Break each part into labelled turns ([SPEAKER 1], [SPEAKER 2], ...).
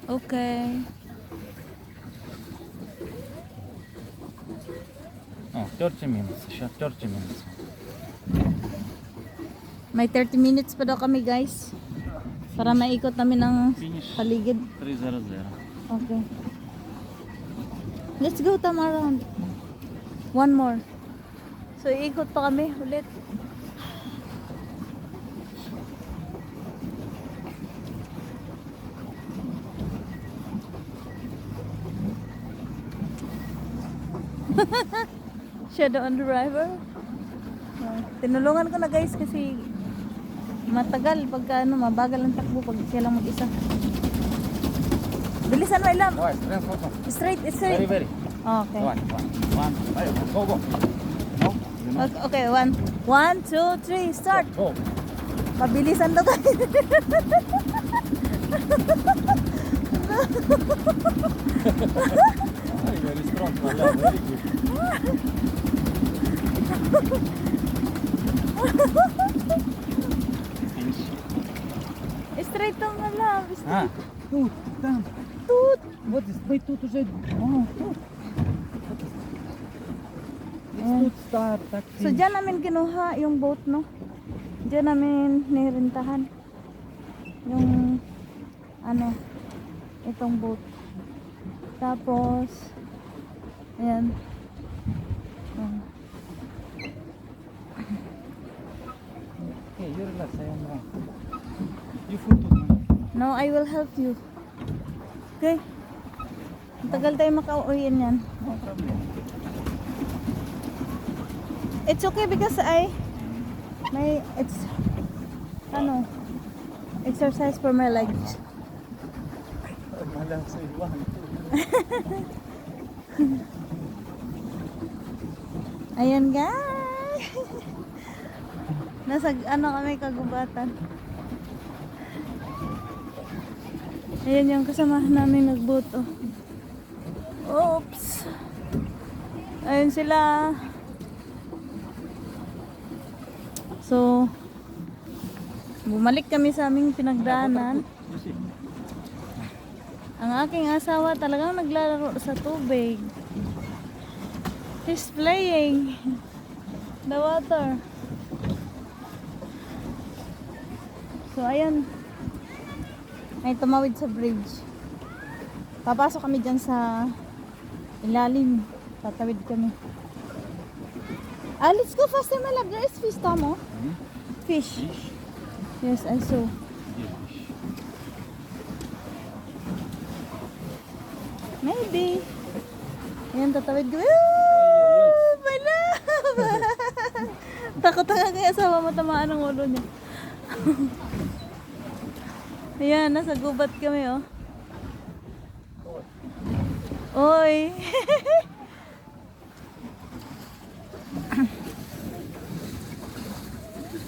[SPEAKER 1] Okay.
[SPEAKER 2] Oh, 30 minutes. Siya, 30 minutes.
[SPEAKER 1] May 30 minutes pa daw kami, guys. Para maikot namin ang
[SPEAKER 2] Finish
[SPEAKER 1] paligid.
[SPEAKER 2] 300.
[SPEAKER 1] Okay. Let's go Tamarand. One more. So, iikot pa kami ulit. Shadow on the driver. Tinulungan ko na guys kasi matagal pagka ano, mabagal ang takbo pag siya lang mag-isa. Bilisan mo ilam.
[SPEAKER 2] Давай, straight photo.
[SPEAKER 1] Straight,
[SPEAKER 2] Very,
[SPEAKER 1] straight.
[SPEAKER 2] very.
[SPEAKER 1] Okay.
[SPEAKER 2] One. Ayo, go, go. No? You know?
[SPEAKER 1] Okay, one, two, three, start.
[SPEAKER 2] Go.
[SPEAKER 1] Mabilisan to guys.
[SPEAKER 2] Very strong. Very good. Finish.
[SPEAKER 1] Straight to nga lang.
[SPEAKER 2] Ah. Тут, там.
[SPEAKER 1] Toot.
[SPEAKER 2] Вот здесь. Мы тут уже. О, тут. Тут start. Так.
[SPEAKER 1] So dyan namin kinuha yung boat, no? Dyan namin nirentahan. Yung ano, itong boat. Tapos ayan.
[SPEAKER 2] Okay, you relax. I am wrong. You photo.
[SPEAKER 1] Now I will help you. Okay? Ang tagal tayo makauwian yan.
[SPEAKER 2] No problem.
[SPEAKER 1] It's okay because it's ano, exercise for my legs.
[SPEAKER 2] Malang sa iwan.
[SPEAKER 1] Ayan guys. Nasa ano kami kagubatan. Ayan yung kasamahan namin nagboat. Oh. Oops. Ayun sila. So, bumalik kami sa aming pinagdaanan. Ang aking asawa talagang naglalaro sa tubig. He's playing the water. So, ayan. Ay tumawid sa bridge. Papasok kami dyan sa ilalim. Tatawid kami. Let's go faster, my love. There is fish, Tomo. Fish. Yes, I saw. Maybe. Ayan, tatawid ko. My love! Takot nga kaya asawa matamaan ang ulo niya. Ayan, nasa gubat kami, oh. Oy!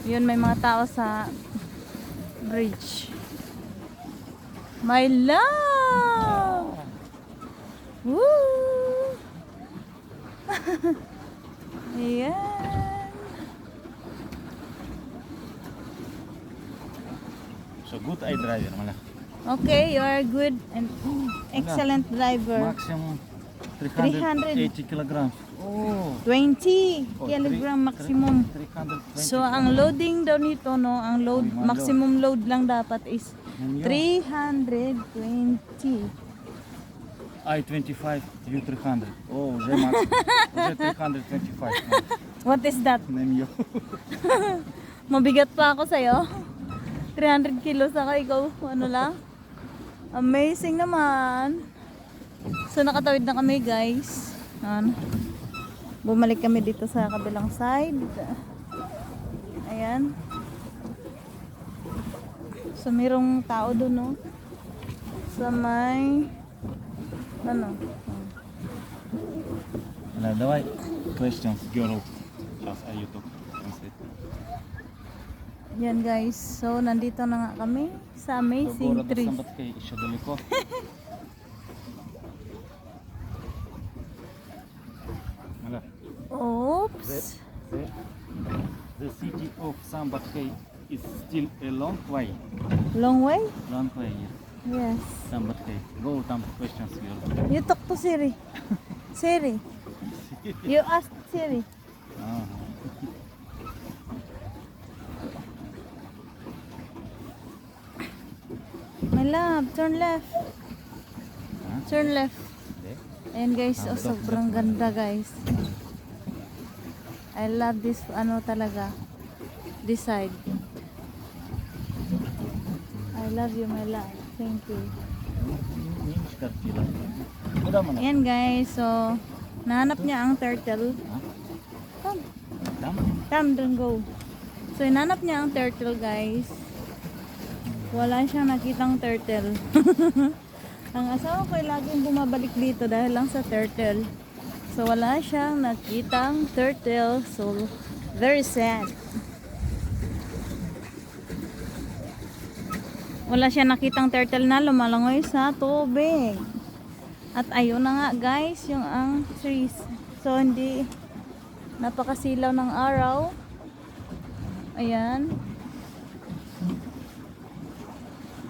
[SPEAKER 1] Yun, may mga tao sa bridge. My love! Woo! Ayan.
[SPEAKER 2] So good I driver mala.
[SPEAKER 1] Okay, you are good and excellent driver.
[SPEAKER 2] Maximum 380 kilograms. Oh.
[SPEAKER 1] 20 kilogram maximum.
[SPEAKER 2] 320.
[SPEAKER 1] So ang loading daw nito, no, ang load maximum load lang dapat is 320.
[SPEAKER 2] I 25, you 300. Oh, they max. They 325.
[SPEAKER 1] What is that?
[SPEAKER 2] Name you.
[SPEAKER 1] Mabigat pa ako sa'yo. 300 kilos ako, ikaw ano lang. Amazing naman. So nakatawid na kami guys. Ano? Bumalik kami dito sa kabilang side. Ayan. So mayroong tao doon, no? Sa may ano?
[SPEAKER 2] Wala, давай questions, girl. Just you talk. Translate.
[SPEAKER 1] Yan guys. So nandito na nga kami sa amazing tree.
[SPEAKER 2] Самбат кай еще далеко. Мала.
[SPEAKER 1] Oops.
[SPEAKER 2] The city of Sambat Cay is still a long way.
[SPEAKER 1] Long way?
[SPEAKER 2] Long way, yes.
[SPEAKER 1] Yes.
[SPEAKER 2] Tambah okay. Go tambah questions girl.
[SPEAKER 1] You talk to Siri. Siri. You ask Siri.
[SPEAKER 2] Ah.
[SPEAKER 1] My love, turn left.
[SPEAKER 2] Hah?
[SPEAKER 1] Turn left.
[SPEAKER 2] Hindi.
[SPEAKER 1] Ayan guys, oh, sobrang ganda guys. I love this, ano talaga, this side. I love you, my love. Thank you.
[SPEAKER 2] Ini start sila. Udah mana?
[SPEAKER 1] Ayan guys, so, nahanap niya ang turtle.
[SPEAKER 2] Hah?
[SPEAKER 1] Come,
[SPEAKER 2] Dam?
[SPEAKER 1] come, don't go. So, hinanap niya ang turtle guys. Wala siyang nakitang turtle. Ang asawa ko ay laging bumabalik dito dahil lang sa turtle. So wala siyang nakitang turtle. So very sad. Wala siyang nakitang turtle na lumalangoy sa tubig. At ayun na nga guys, yung ang trees. So hindi napakasilaw ng araw. Ayan.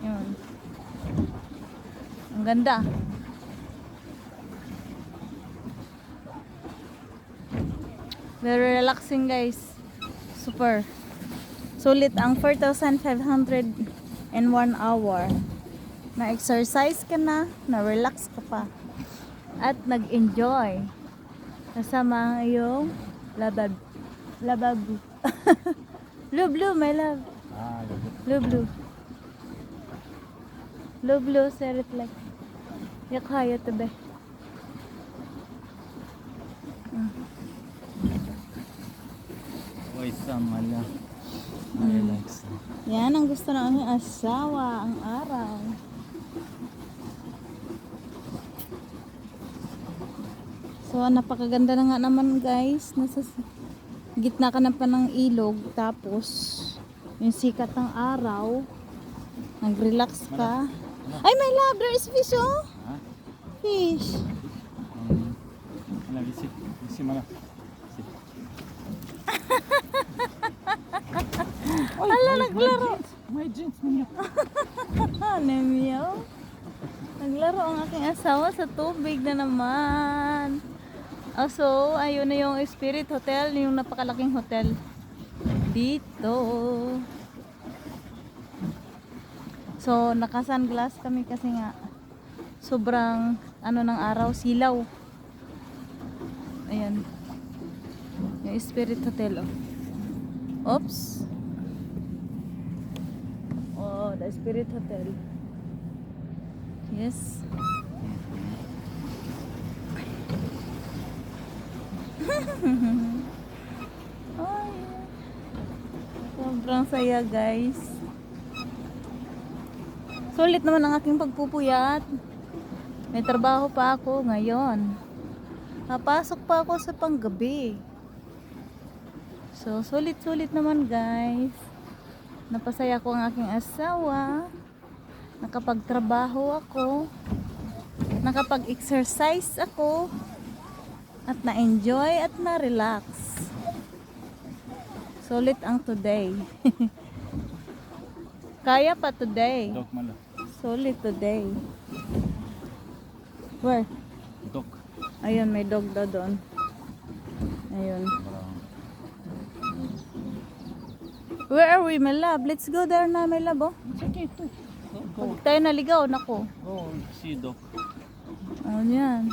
[SPEAKER 1] Yun. Ang ganda. Very relaxing guys. Super. Sulit ang 4,500 in 1 hour. Na-exercise ka na, na-relax ka pa. At nag-enjoy. Kasama ang iyong labab. Lababu. Blue, blue, my love.
[SPEAKER 2] Ah,
[SPEAKER 1] Blue, blue. Blue, blue, say it like. Yakaya to be.
[SPEAKER 2] Oy, samala. Relax.
[SPEAKER 1] Yan ang gusto ng aming asawa, ang araw. So, napakaganda na nga naman guys. Nasa gitna ka na pa ng ilog. Tapos, yung sikat ng araw. Nag-relax ka. Ay, my love, there is fish, oh.
[SPEAKER 2] Hah?
[SPEAKER 1] Fish.
[SPEAKER 2] Mana visi mana? Visi.
[SPEAKER 1] Hala, naglaro.
[SPEAKER 2] My jeans niya.
[SPEAKER 1] Nemiyaw. Naglaro ang aking asawa sa tubig na naman. So, ayun na yung Spirit Hotel, yung napakalaking hotel dito. So, naka-sunglass kami kasi nga sobrang ano ng araw, silaw. Ayan. Yung Spirit Hotel, oh. Oops. Oh, the Spirit Hotel. Yes. Ay, sobrang saya guys. Sulit naman ang aking pagpupuyat. May trabaho pa ako ngayon. Papasok pa ako sa panggabi. So, sulit-sulit naman guys. Napasaya ko ang aking asawa. Nakapagtrabaho ako. Nakapag-exercise ako. At na-enjoy at na-relax. Sulit ang today. Kaya pa today.
[SPEAKER 2] Dok mana?
[SPEAKER 1] Sulit today. Where?
[SPEAKER 2] Dok.
[SPEAKER 1] Ayun, may dog daw doon. Ayun. Where are we, my love? Let's go there na, my love, oh.
[SPEAKER 2] Sige ito. Go.
[SPEAKER 1] Pag tayo naligaw, nako.
[SPEAKER 2] Go. Si Dok.
[SPEAKER 1] Oh, yan.